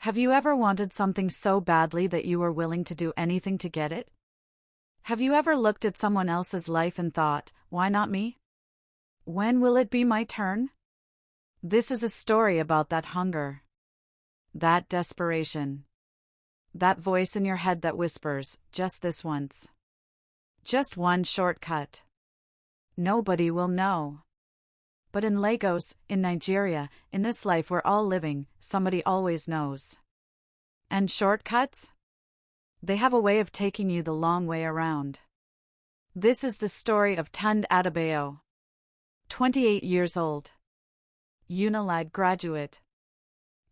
Have you ever wanted something so badly that you were willing to do anything to get it? Have you ever looked at someone else's life and thought, why not me? When will it be my turn? This is a story about that hunger, that desperation, that voice in your head that whispers, just this once. Just one shortcut. Nobody will know. But in Lagos, in Nigeria, in this life we're all living, somebody always knows. And shortcuts? They have a way of taking you the long way around. This is the story of Tunde Adebayo. 28 years old. Unilag graduate.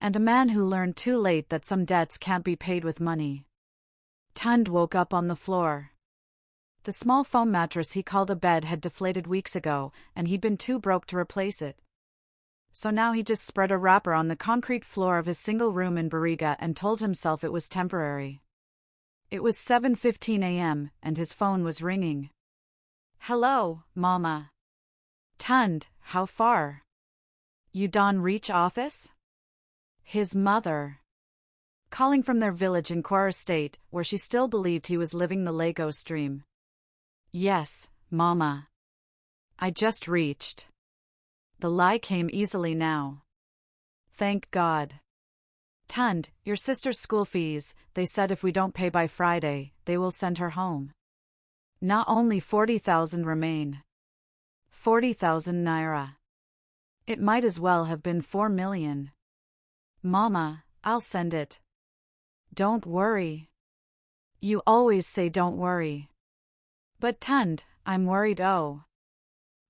And a man who learned too late that some debts can't be paid with money. Tunde woke up on the floor. The small foam mattress he called a bed had deflated weeks ago, and he'd been too broke to replace it. So now he just spread a wrapper on the concrete floor of his single room in Bariga and told himself it was temporary. It was 7:15 a.m., and his phone was ringing. Hello, Mama. Tunde, how far? You don reach office? His mother. Calling from their village in Kwara State, where she still believed he was living the Lagos dream. Yes, Mama. I just reached. The lie came easily now. Thank God. Tunde, your sister's school fees, they said if we don't pay by Friday, they will send her home. Not only 40,000 remain. 40,000 naira. It might as well have been 4 million. Mama, I'll send it. Don't worry. You always say don't worry. But Tunde, I'm worried. Oh.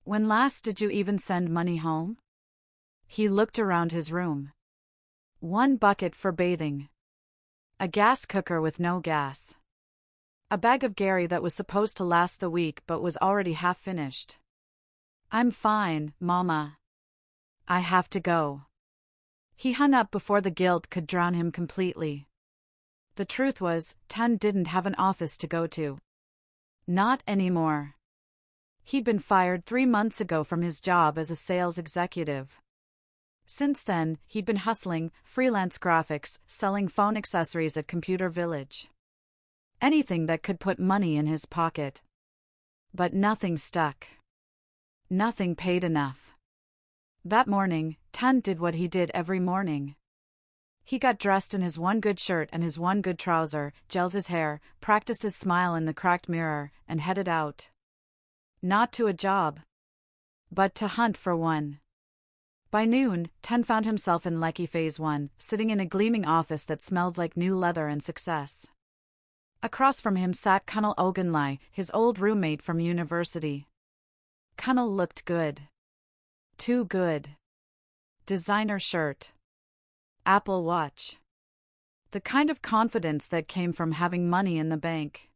When last did you even send money home? He looked around his room. 1 bucket for bathing. A gas cooker with no gas. A bag of gari that was supposed to last the week but was already half finished. I'm fine, Mama. I have to go. He hung up before the guilt could drown him completely. The truth was, Tunde didn't have an office to go to. Not anymore. He'd been fired 3 months ago from his job as a sales executive. Since then, he'd been hustling, freelance graphics, selling phone accessories at Computer Village. Anything that could put money in his pocket. But nothing stuck. Nothing paid enough. That morning, Tunde did what he did every morning. He got dressed in his one good shirt and his one good trouser, gelled his hair, practiced his smile in the cracked mirror, and headed out. Not to a job, but to hunt for one. By noon, Tunde found himself in Lekki Phase 1, sitting in a gleaming office that smelled like new leather and success. Across from him sat Kunal Ogunlai, his old roommate from university. Kunal looked good. Too good. Designer shirt. Apple Watch. The kind of confidence that came from having money in the bank.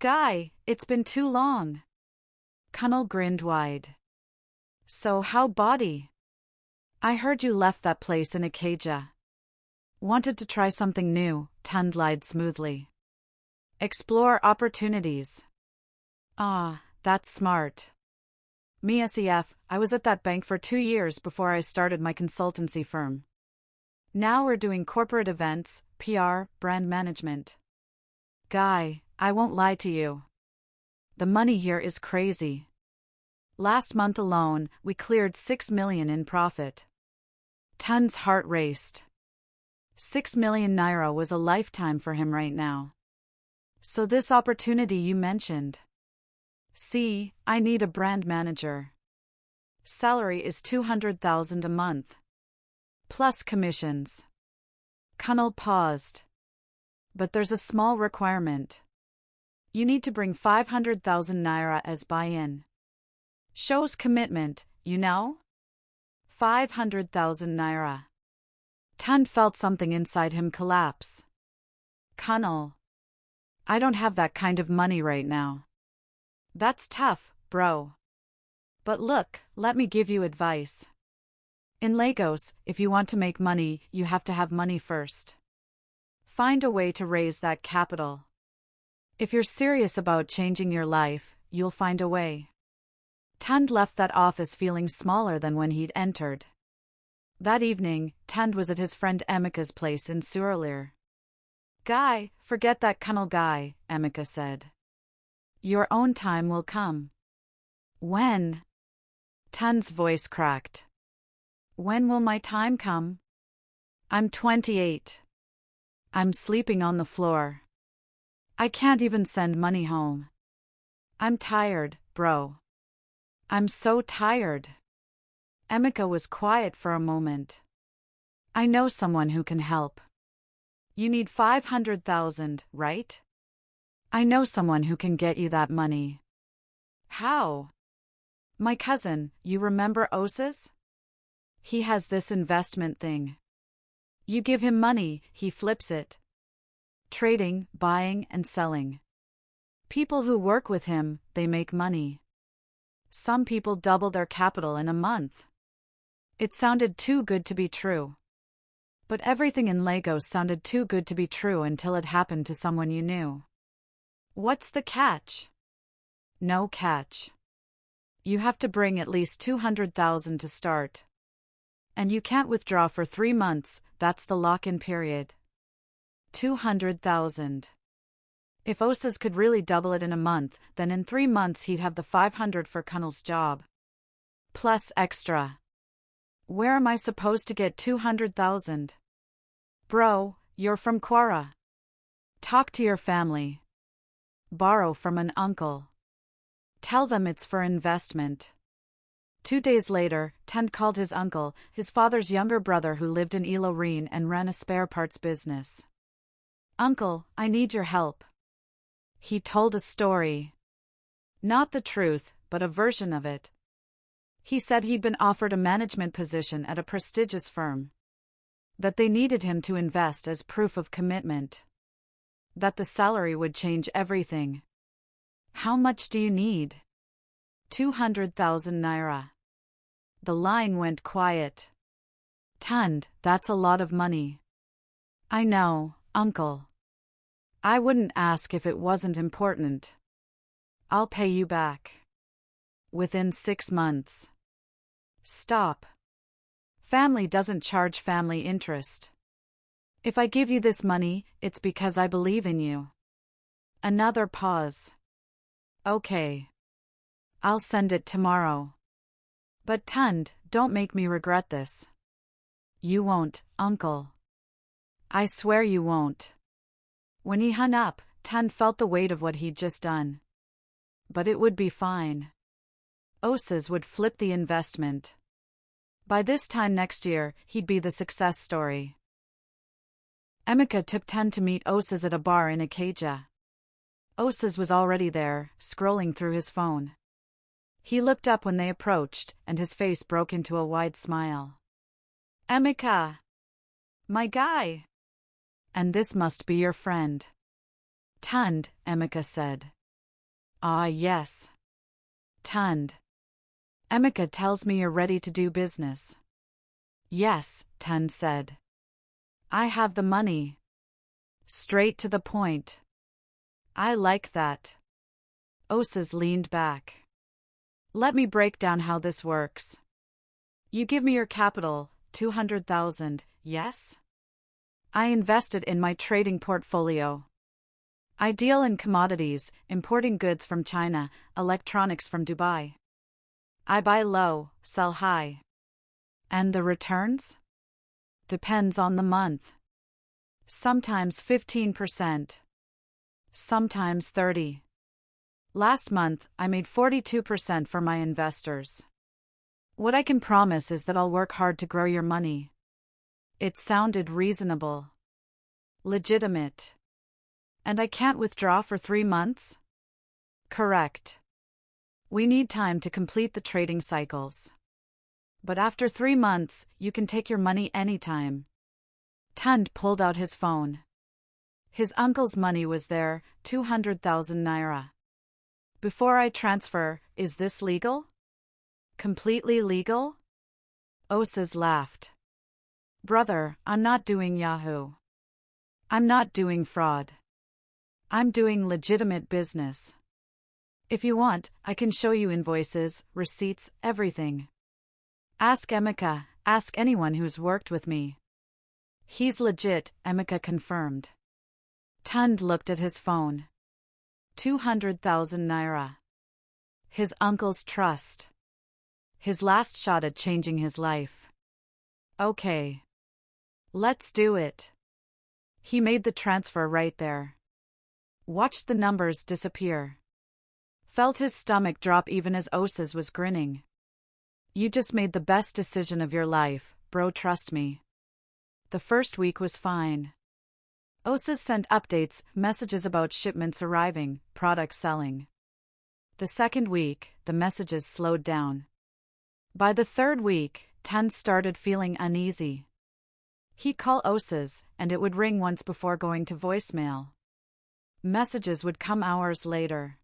Guy, it's been too long. Kunal grinned wide. So how body? I heard you left that place in Ikeja. Wanted to try something new, Tunde lied smoothly. Explore opportunities. Ah, that's smart. Me SEF, I was at that bank for 2 years before I started my consultancy firm. Now we're doing corporate events, PR, brand management. Guy, I won't lie to you. The money here is crazy. Last month alone, we cleared 6 million in profit. Tunde's heart raced. 6 million naira was a lifetime for him right now. So this opportunity you mentioned. See, I need a brand manager. Salary is 200,000 a month. Plus commissions. Kunal paused. But there's a small requirement. You need to bring 500,000 naira as buy-in. Shows commitment, you know? 500,000 naira. Tunde felt something inside him collapse. Kunal. I don't have that kind of money right now. That's tough, bro. But look, let me give you advice. In Lagos, if you want to make money, you have to have money first. Find a way to raise that capital. If you're serious about changing your life, you'll find a way. Tunde left that office feeling smaller than when he'd entered. That evening, Tunde was at his friend Emika's place in Suralere. Guy, forget that Kunal guy, Emika said. Your own time will come. When? Tunde's voice cracked. When will my time come? I'm 28. I'm sleeping on the floor. I can't even send money home. I'm tired, bro. I'm so tired. Emika was quiet for a moment. I know someone who can help. You need 500,000, right? I know someone who can get you that money. How? My cousin, you remember Osas? He has this investment thing. You give him money, he flips it. Trading, buying, and selling. People who work with him, they make money. Some people double their capital in a month. It sounded too good to be true. But everything in Lagos sounded too good to be true until it happened to someone you knew. What's the catch? No catch. You have to bring at least 200,000 to start. And you can't withdraw for 3 months, that's the lock-in period. 200,000. If Osas could really double it in a month, then in 3 months he'd have the 500 for Kunal's job. Plus extra. Where am I supposed to get 200,000? Bro, you're from Kwara. Talk to your family. Borrow from an uncle. Tell them it's for investment. 2 days later, Tunde called his uncle, his father's younger brother who lived in Ilorin and ran a spare parts business. Uncle, I need your help. He told a story. Not the truth, but a version of it. He said he'd been offered a management position at a prestigious firm. That they needed him to invest as proof of commitment. That the salary would change everything. How much do you need? 200,000 naira. The line went quiet. Tunde, that's a lot of money. I know, uncle. I wouldn't ask if it wasn't important. I'll pay you back. Within 6 months. Stop. Family doesn't charge family interest. If I give you this money, it's because I believe in you. Another pause. Okay. I'll send it tomorrow. But Tunde, don't make me regret this. You won't, uncle. I swear you won't. When he hung up, Tunde felt the weight of what he'd just done. But it would be fine. Osas would flip the investment. By this time next year, he'd be the success story. Emika took Tunde to meet Osas at a bar in Ikeja. Osas was already there, scrolling through his phone. He looked up when they approached, and his face broke into a wide smile. Emika! My guy! And this must be your friend. Tunde, Emika said. Ah, yes. Tunde. Emika tells me you're ready to do business. Yes, Tunde said. I have the money. Straight to the point. I like that. Osas leaned back. Let me break down how this works. You give me your capital, 200,000, yes? I invest it in my trading portfolio. I deal in commodities, importing goods from China, electronics from Dubai. I buy low, sell high. And the returns? Depends on the month. Sometimes 15%. Sometimes 30%. Last month, I made 42% for my investors. What I can promise is that I'll work hard to grow your money. It sounded reasonable. Legitimate. And I can't withdraw for 3 months? Correct. We need time to complete the trading cycles. But after 3 months, you can take your money anytime. Tunde pulled out his phone. His uncle's money was there, 200,000 naira. Before I transfer, is this legal? Completely legal? Osas laughed. Brother, I'm not doing Yahoo. I'm not doing fraud. I'm doing legitimate business. If you want, I can show you invoices, receipts, everything. Ask Emika, Ask anyone who's worked with me. He's legit, Emeka confirmed. Tunde looked at his phone. 200,000 naira. His uncle's trust. His last shot at changing his life. Okay. Let's do it. He made the transfer right there. Watched the numbers disappear. Felt his stomach drop even as Osas was grinning. You just made the best decision of your life, bro, trust me. The first week was fine. Osas sent updates, messages about shipments arriving, products selling. The second week, the messages slowed down. By the third week, Tunde started feeling uneasy. He'd call Osas, and it would ring once before going to voicemail. Messages would come hours later.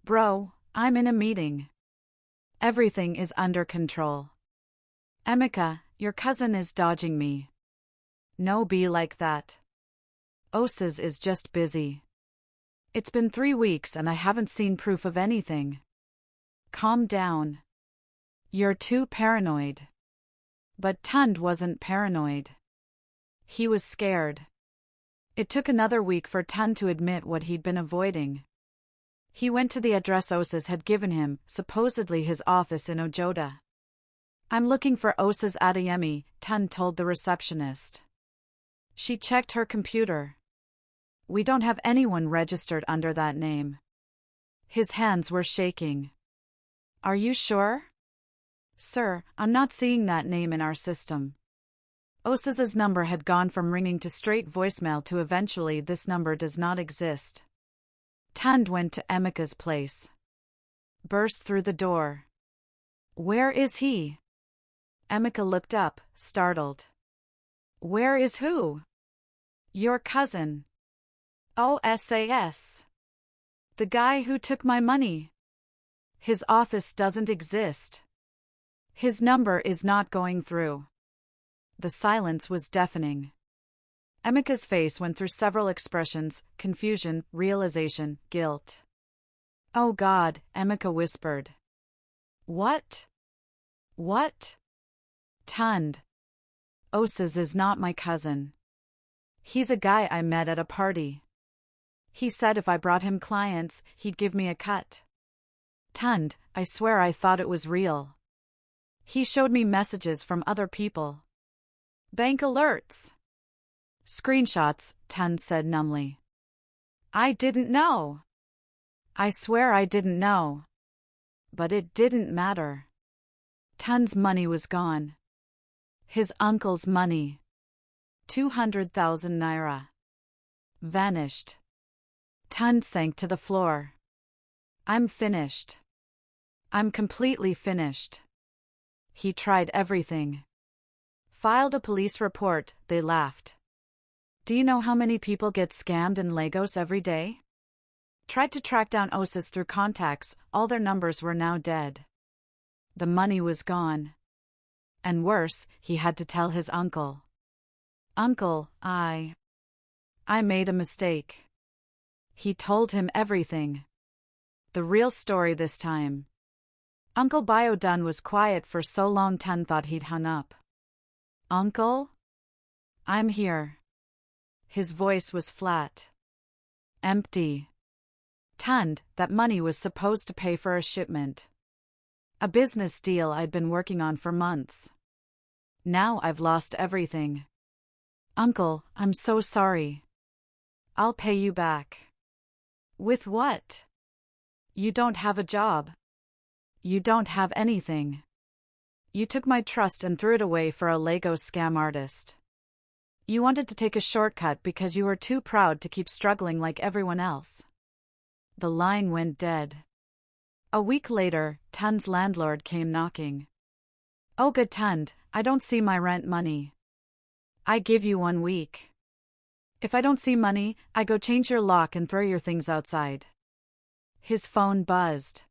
Bro, I'm in a meeting. Everything is under control. Emeka, your cousin is dodging me. No, be like that. Osas is just busy. It's been 3 weeks and I haven't seen proof of anything. Calm down. You're too paranoid. But Tunde wasn't paranoid. He was scared. It took another week for Tunde to admit what he'd been avoiding. He went to the address Osas had given him, supposedly his office in Ojota. I'm looking for Osas Adeyemi, Tunde told the receptionist. She checked her computer. We don't have anyone registered under that name. His hands were shaking. Are you sure? Sir, I'm not seeing that name in our system. Osas's number had gone from ringing to straight voicemail to eventually this number does not exist. Tunde went to Emeka's place. Burst through the door. Where is he? Emeka looked up, startled. Where is who? Your cousin. OSAS. The guy who took my money. His office doesn't exist. His number is not going through. The silence was deafening. Emeka's face went through several expressions: confusion, realization, guilt. Oh God, Emeka whispered. What? What? Tunde. Osas is not my cousin. He's a guy I met at a party. He said if I brought him clients, he'd give me a cut. Tunde, I swear I thought it was real. He showed me messages from other people. Bank alerts. Screenshots, Tunde said numbly. I didn't know. I swear I didn't know. But it didn't matter. Tunde's money was gone. His uncle's money. 200,000 naira. Vanished. Tunde sank to the floor. I'm finished. I'm completely finished. He tried everything. Filed a police report, they laughed. Do you know how many people get scammed in Lagos every day? Tried to track down Osas through contacts, all their numbers were now dead. The money was gone. And worse, he had to tell his uncle. Uncle, I made a mistake. He told him everything. The real story this time. Uncle Biodun was quiet for so long Tunde thought he'd hung up. Uncle? I'm here. His voice was flat. Empty. Tunde, that money was supposed to pay for a shipment. A business deal I'd been working on for months. Now I've lost everything. Uncle, I'm so sorry. I'll pay you back. With what? You don't have a job. You don't have anything. You took my trust and threw it away for a Lagos scam artist. You wanted to take a shortcut because you were too proud to keep struggling like everyone else. The line went dead. A week later, Tunde's landlord came knocking. Oh good Tunde, I don't see my rent money. I give you 1 week. If I don't see money, I go change your lock and throw your things outside. His phone buzzed.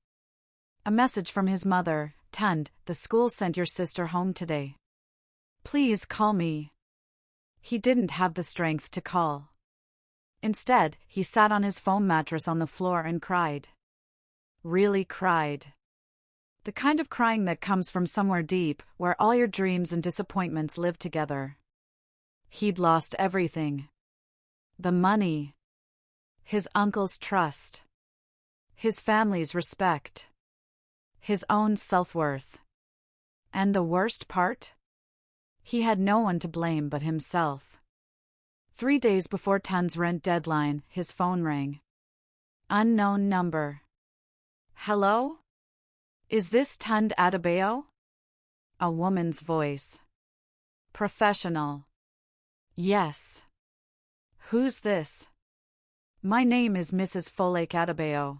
A message from his mother. Tunde, the school sent your sister home today. Please call me. He didn't have the strength to call. Instead, he sat on his foam mattress on the floor and cried. Really cried. The kind of crying that comes from somewhere deep, where all your dreams and disappointments live together. He'd lost everything. The money. His uncle's trust. His family's respect. His own self-worth. And the worst part? He had no one to blame but himself. 3 days before Tunde's rent deadline, his phone rang. Unknown number. Hello? Is this Tunde Adebayo? A woman's voice. Professional. Yes. Who's this? My name is Mrs. Folktale Adebayo.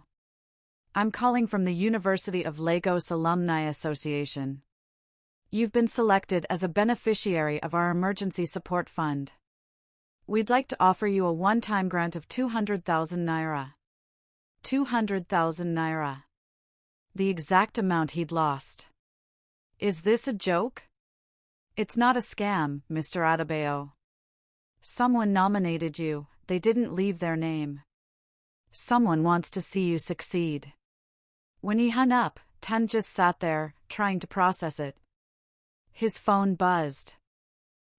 I'm calling from the University of Lagos Alumni Association. You've been selected as a beneficiary of our emergency support fund. We'd like to offer you a one-time grant of 200,000 naira. 200,000 naira. The exact amount he'd lost. Is this a joke? It's not a scam, Mr. Adebayo. Someone nominated you, they didn't leave their name. Someone wants to see you succeed. When he hung up, Tunde just sat there, trying to process it. His phone buzzed.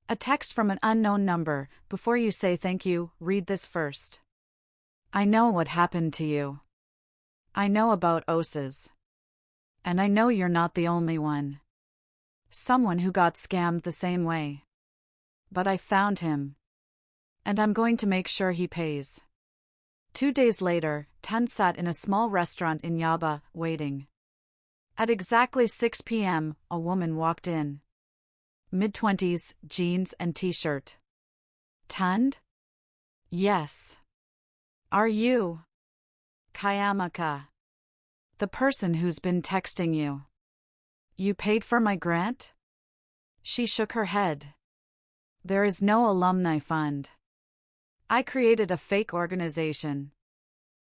A text from an unknown number. Before you say thank you, read this first. I know what happened to you. I know about Osa's. And I know you're not the only one. Someone who got scammed the same way. But I found him. And I'm going to make sure he pays. 2 days later, Tunde sat in a small restaurant in Yaba, waiting. At exactly 6 p.m., a woman walked in. Mid-20s, jeans and t-shirt. Tunde? Yes. Are you Kayamaka? The person who's been texting you. You paid for my grant? She shook her head. There is no alumni fund. I created a fake organization.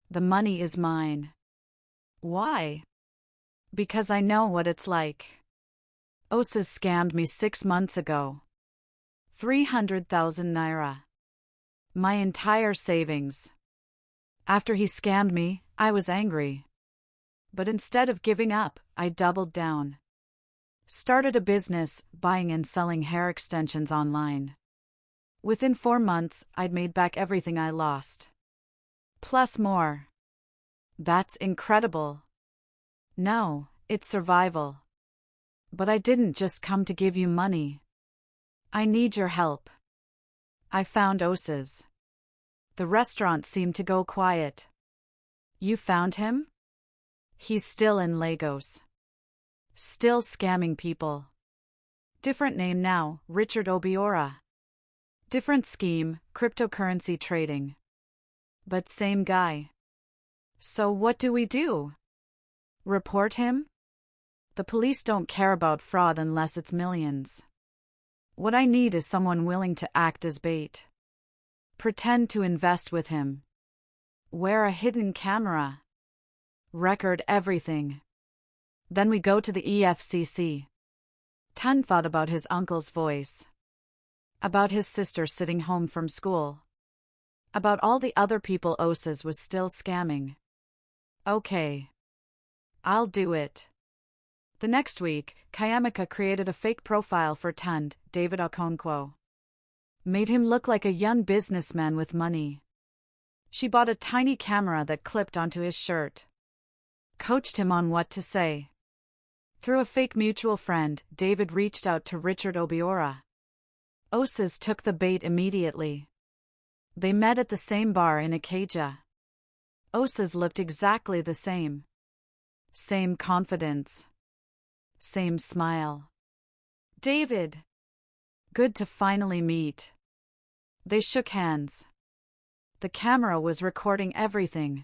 The money is mine. Why? Because I know what it's like. Osa's scammed me 6 months ago. 300,000 naira. My entire savings. After he scammed me, I was angry. But instead of giving up, I doubled down. Started a business, buying and selling hair extensions online. Within 4 months, I'd made back everything I lost. Plus more. That's incredible. No, it's survival. But I didn't just come to give you money. I need your help. I found Osa's. The restaurant seemed to go quiet. You found him? He's still in Lagos. Still scamming people. Different name now, Richard Obiora. Different scheme, cryptocurrency trading. But same guy. So what do we do? Report him? The police don't care about fraud unless it's millions. What I need is someone willing to act as bait. Pretend to invest with him. Wear a hidden camera. Record everything. Then we go to the EFCC. Tunde thought about his uncle's voice. About his sister sitting home from school. About all the other people Osa's was still scamming. Okay. I'll do it. The next week, Kayamaka created a fake profile for Tunde, David Okonkwo. Made him look like a young businessman with money. She bought a tiny camera that clipped onto his shirt. Coached him on what to say. Through a fake mutual friend, David reached out to Richard Obiora. Osa's took the bait immediately. They met at the same bar in Ikeja. Osa's looked exactly the same. Same confidence. Same smile. David. Good to finally meet. They shook hands. The camera was recording everything.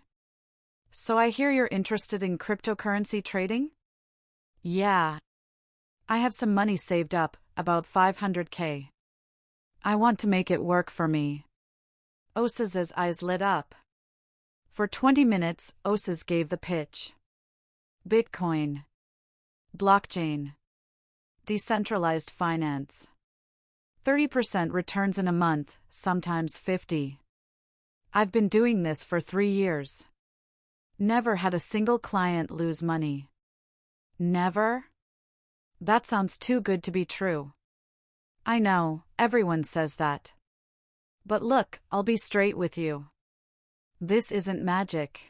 So I hear you're interested in cryptocurrency trading? Yeah. I have some money saved up, about 500K. I want to make it work for me. Osa's eyes lit up. For 20 minutes, Osa's gave the pitch. Bitcoin. Blockchain. Decentralized finance. 30% returns in a month, sometimes 50. I've been doing this for 3 years. Never had a single client lose money. Never? That sounds too good to be true. I know, everyone says that. But look, I'll be straight with you. This isn't magic.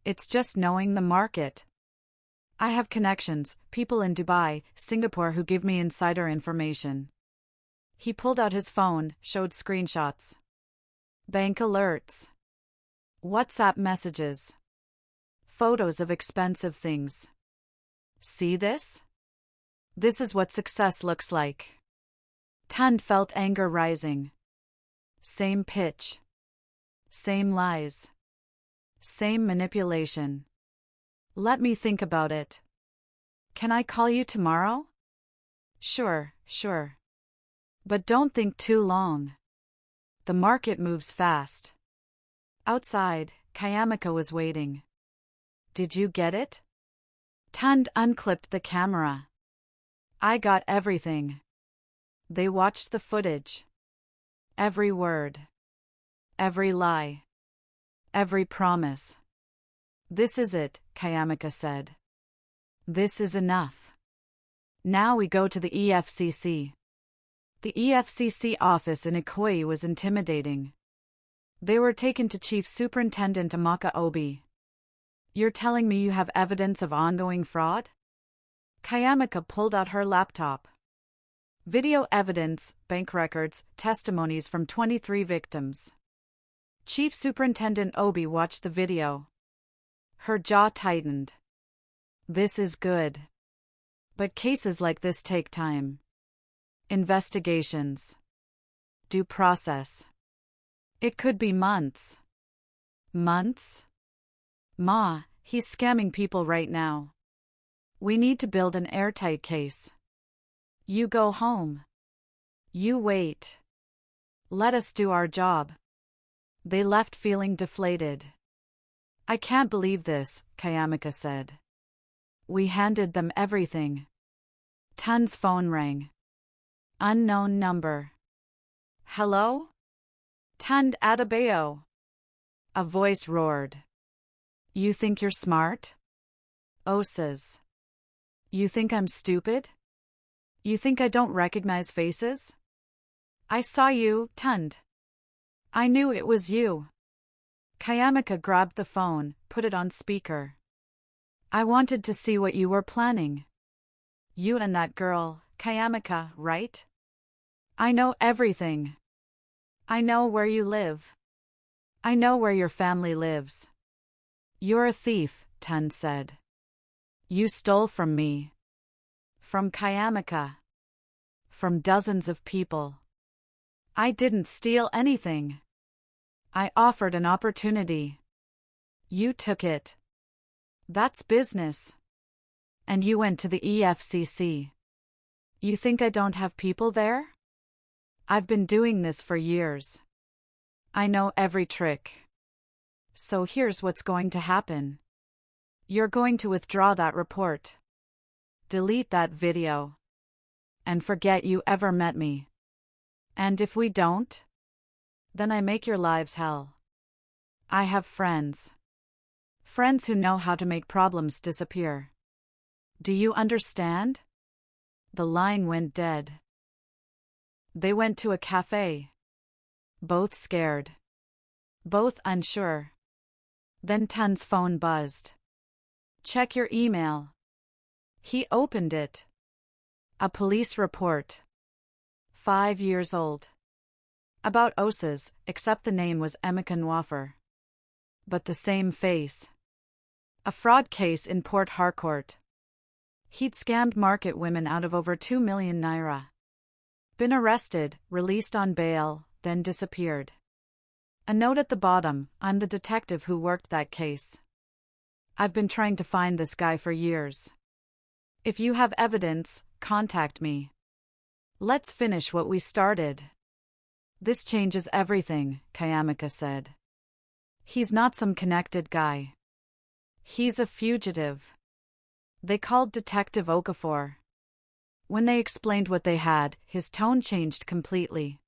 It's just knowing the market. I have connections, people in Dubai, Singapore who give me insider information. He pulled out his phone, showed screenshots. Bank alerts. WhatsApp messages. Photos of expensive things. See this? This is what success looks like. Tunde felt anger rising. Same pitch. Same lies. Same manipulation. Let me think about it. Can I call you tomorrow? Sure. But don't think too long. The market moves fast. Outside, Kayamika was waiting. Did you get it? Tunde unclipped the camera. I got everything. They watched the footage. Every word. Every lie. Every promise. This is it, Kayamika said. This is enough. Now we go to the EFCC. The EFCC office in Ikoyi was intimidating. They were taken to Chief Superintendent Amaka Obi. You're telling me you have evidence of ongoing fraud? Kayamika pulled out her laptop. Video evidence, bank records, testimonies from 23 victims. Chief Superintendent Obi watched the video. Her jaw tightened. This is good. But cases like this take time. Investigations. Due process. It could be months. Months? Ma, he's scamming people right now. We need to build an airtight case. You go home. You wait. Let us do our job. They left feeling deflated. I can't believe this, Kayamika said. We handed them everything. Tunde's phone rang. Unknown number. Hello? Tunde Adebayo. A voice roared. You think you're smart? Osas. You think I'm stupid? You think I don't recognize faces? I saw you, Tunde. I knew it was you. Kayamika grabbed the phone, put it on speaker. I wanted to see what you were planning. You and that girl, Kayamika, right? I know everything. I know where you live. I know where your family lives. You're a thief, Tunde said. You stole from me. From Kayamika. From dozens of people. I didn't steal anything. I offered an opportunity. You took it. That's business. And you went to the EFCC. You think I don't have people there? I've been doing this for years. I know every trick. So here's what's going to happen. You're going to withdraw that report. Delete that video. And forget you ever met me. And if we don't, then I make your lives hell. I have friends. Friends who know how to make problems disappear. Do you understand? The line went dead. They went to a cafe. Both scared. Both unsure. Then Tunde's phone buzzed. Check your email. He opened it. A police report. 5 years old. About Osas, except the name was Emeka Nwafor. But the same face. A fraud case in Port Harcourt. He'd scammed market women out of over 2 million naira. Been arrested, released on bail, then disappeared. A note at the bottom, I'm the detective who worked that case. I've been trying to find this guy for years. If you have evidence, contact me. Let's finish what we started. This changes everything, Kayamika said. He's not some connected guy. He's a fugitive. They called Detective Okafor. When they explained what they had, his tone changed completely.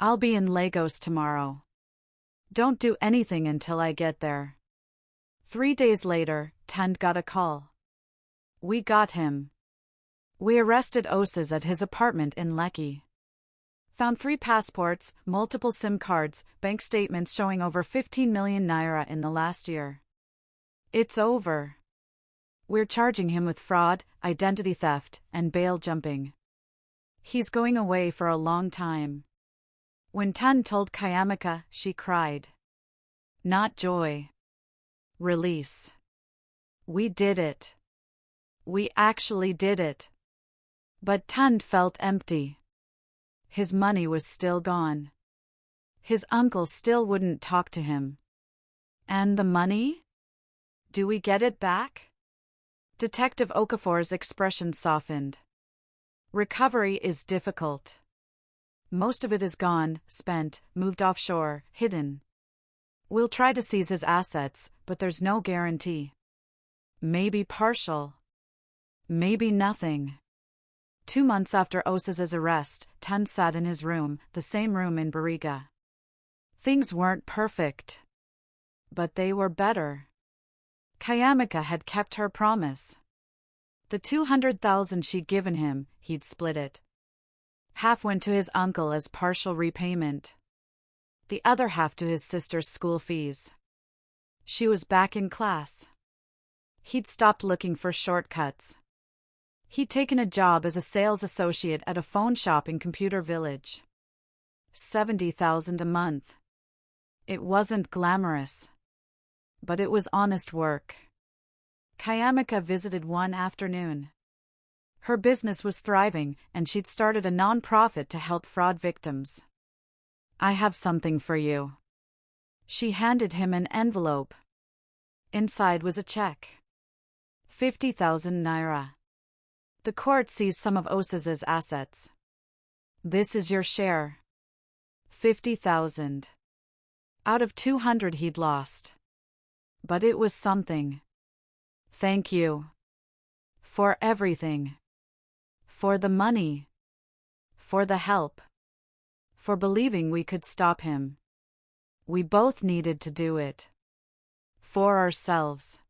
I'll be in Lagos tomorrow. Don't do anything until I get there. 3 days later, Tunde got a call. We got him. We arrested Osas at his apartment in Lekki. Found 3 passports, multiple SIM cards, bank statements showing over 15 million naira in the last year. It's over. We're charging him with fraud, identity theft, and bail jumping. He's going away for a long time. When Tunde told Kayamika, she cried. Not joy. Release. We did it. We actually did it. But Tunde felt empty. His money was still gone. His uncle still wouldn't talk to him. And the money? Do we get it back? Detective Okafor's expression softened. Recovery is difficult. Most of it is gone, spent, moved offshore, hidden. We'll try to seize his assets, but there's no guarantee. Maybe partial. Maybe nothing. 2 months after Osas's arrest, Tunde sat in his room, the same room in Bariga. Things weren't perfect. But they were better. Kayamika had kept her promise. The 200,000 she'd given him, he'd split it. Half went to his uncle as partial repayment. The other half to his sister's school fees. She was back in class. He'd stopped looking for shortcuts. He'd taken a job as a sales associate at a phone shop in Computer Village. 70,000 a month. It wasn't glamorous. But it was honest work. Kayamika visited one afternoon. Her business was thriving, and she'd started a non-profit to help fraud victims. I have something for you. She handed him an envelope. Inside was a check. 50,000 naira. The court seized some of Osas's assets. This is your share. 50,000. Out of 200 he'd lost. But it was something. Thank you. For everything. For the money. For the help. For believing we could stop him. We both needed to do it. For ourselves.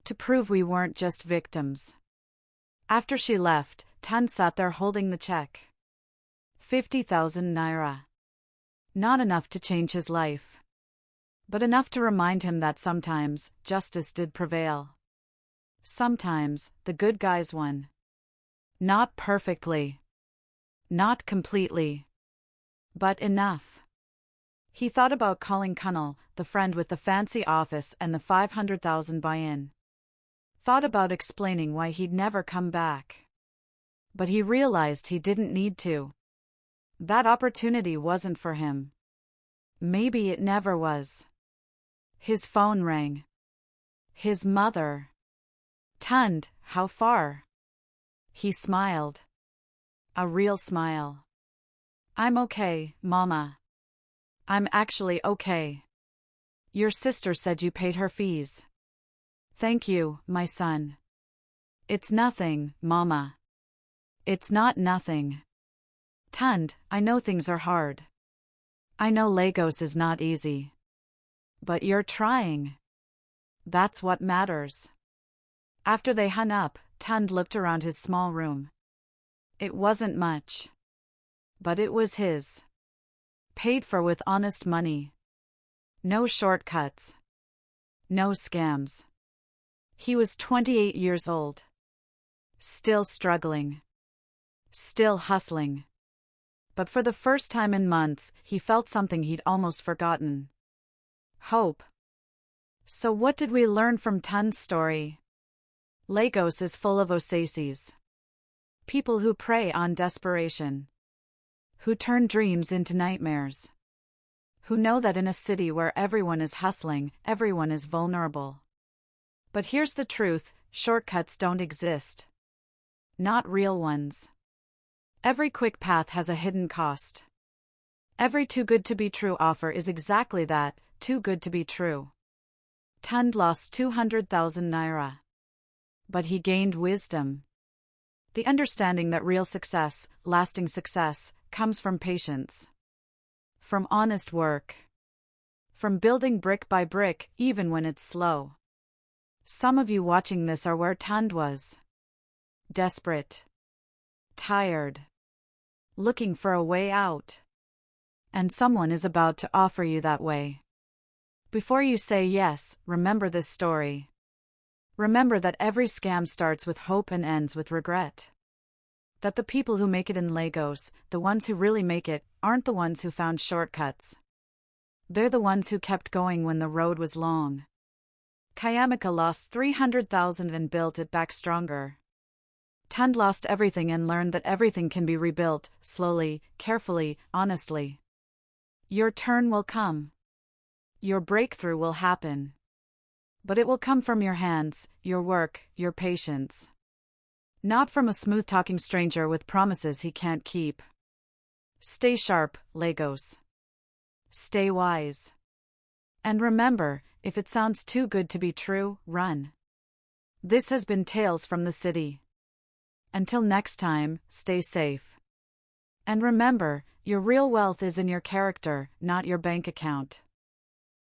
To prove we weren't just victims. After she left, Tunde sat there holding the check. 50,000 naira. Not enough to change his life. But enough to remind him that sometimes, justice did prevail. Sometimes, the good guys won. Not perfectly. Not completely. But enough. He thought about calling Kunal, the friend with the fancy office and the 500,000 buy-in. Thought about explaining why he'd never come back. But he realized he didn't need to. That opportunity wasn't for him. Maybe it never was. His phone rang. His mother. Tunde, how far? He smiled. A real smile. I'm okay, Mama. I'm actually okay. Your sister said you paid her fees. Thank you, my son. It's nothing, Mama. It's not nothing. Tunde, I know things are hard. I know Lagos is not easy. But you're trying. That's what matters. After they hung up, Tunde looked around his small room. It wasn't much. But it was his. Paid for with honest money. No shortcuts. No scams. He was 28 years old. Still struggling. Still hustling. But for the first time in months, he felt something he'd almost forgotten. Hope. So what did we learn from Tunde's story? Lagos is full of Osasis. People who prey on desperation. Who turn dreams into nightmares. Who know that in a city where everyone is hustling, everyone is vulnerable. But here's the truth, shortcuts don't exist. Not real ones. Every quick path has a hidden cost. Every too good to be true offer is exactly that, too good to be true. Tunde lost 200,000 naira. But he gained wisdom. The understanding that real success, lasting success, comes from patience. From honest work. From building brick by brick, even when it's slow. Some of you watching this are where Tunde was. desperate, tired, looking for a way out. And someone is about to offer you that way. Before you say yes, remember this story. Remember that every scam starts with hope and ends with regret. That the people who make it in Lagos, the ones who really make it, aren't the ones who found shortcuts. They're the ones who kept going when the road was long. Kayamika lost 300,000 and built it back stronger. Tunde lost everything and learned that everything can be rebuilt, slowly, carefully, honestly. Your turn will come. Your breakthrough will happen. But it will come from your hands, your work, your patience. Not from a smooth-talking stranger with promises he can't keep. Stay sharp, Lagos. Stay wise. And remember, if it sounds too good to be true, run. This has been Tales from the City. Until next time, stay safe. And remember, your real wealth is in your character, not your bank account.